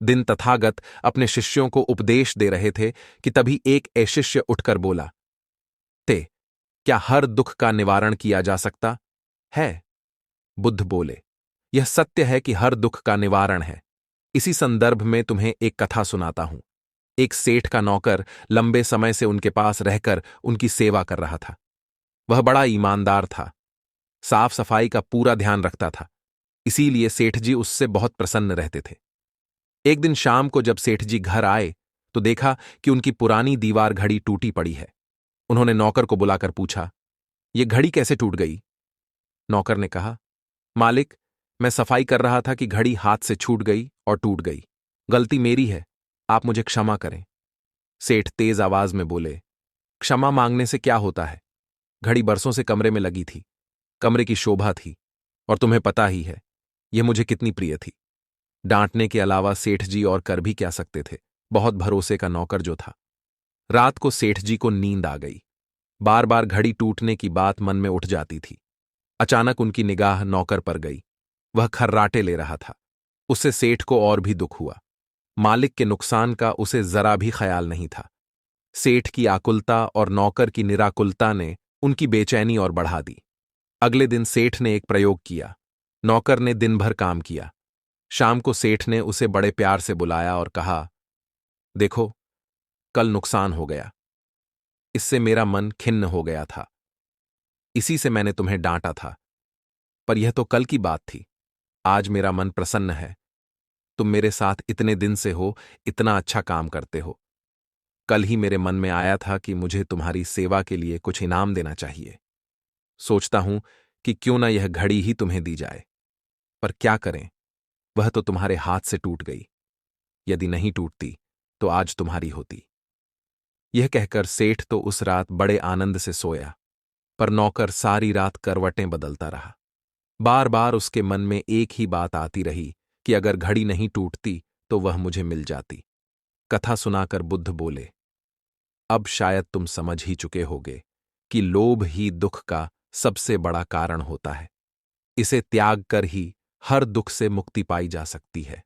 दिन तथागत अपने शिष्यों को उपदेश दे रहे थे कि तभी एक शिष्य उठकर बोला, ते क्या हर दुख का निवारण किया जा सकता है? बुद्ध बोले, यह सत्य है कि हर दुख का निवारण है। इसी संदर्भ में तुम्हें एक कथा सुनाता हूं। एक सेठ का नौकर लंबे समय से उनके पास रहकर उनकी सेवा कर रहा था। वह बड़ा ईमानदार था, साफ सफाई का पूरा ध्यान रखता था, इसीलिए सेठ जी उससे बहुत प्रसन्न रहते थे। एक दिन शाम को जब सेठ जी घर आए तो देखा कि उनकी पुरानी दीवार घड़ी टूटी पड़ी है। उन्होंने नौकर को बुलाकर पूछा, यह घड़ी कैसे टूट गई? नौकर ने कहा, मालिक, मैं सफाई कर रहा था कि घड़ी हाथ से छूट गई और टूट गई। गलती मेरी है, आप मुझे क्षमा करें। सेठ तेज आवाज में बोले, क्षमा मांगने से क्या होता है? घड़ी बरसों से कमरे में लगी थी, कमरे की शोभा थी, और तुम्हें पता ही है यह मुझे कितनी प्रिय थी। डांटने के अलावा सेठ जी और कर भी क्या सकते थे, बहुत भरोसे का नौकर जो था। रात को सेठ जी को नींद आ गई। बार बार घड़ी टूटने की बात मन में उठ जाती थी। अचानक उनकी निगाह नौकर पर गई। वह खर्राटे ले रहा था। उससे सेठ को और भी दुख हुआ। मालिक के नुकसान का उसे जरा भी ख्याल नहीं था। सेठ की आकुलता और नौकर की निराकुलता ने उनकी बेचैनी और बढ़ा दी। अगले दिन सेठ ने एक प्रयोग किया। नौकर ने दिन भर काम किया। शाम को सेठ ने उसे बड़े प्यार से बुलाया और कहा, देखो, कल नुकसान हो गया। इससे मेरा मन खिन्न हो गया था। इसी से मैंने तुम्हें डांटा था, पर यह तो कल की बात थी। आज मेरा मन प्रसन्न है। तुम मेरे साथ इतने दिन से हो, इतना अच्छा काम करते हो। कल ही मेरे मन में आया था कि मुझे तुम्हारी सेवा के लिए कुछ इनाम देना चाहिए। सोचता हूं कि क्यों ना यह घड़ी ही तुम्हें दी जाए, पर क्या करें, वह तो तुम्हारे हाथ से टूट गई। यदि नहीं टूटती तो आज तुम्हारी होती। यह कहकर सेठ तो उस रात बड़े आनंद से सोया, पर नौकर सारी रात करवटें बदलता रहा। बार बार उसके मन में एक ही बात आती रही कि अगर घड़ी नहीं टूटती तो वह मुझे मिल जाती। कथा सुनाकर बुद्ध बोले, अब शायद तुम समझ ही चुके होगे कि लोभ ही दुख का सबसे बड़ा कारण होता है। इसे त्याग कर ही हर दुख से मुक्ति पाई जा सकती है।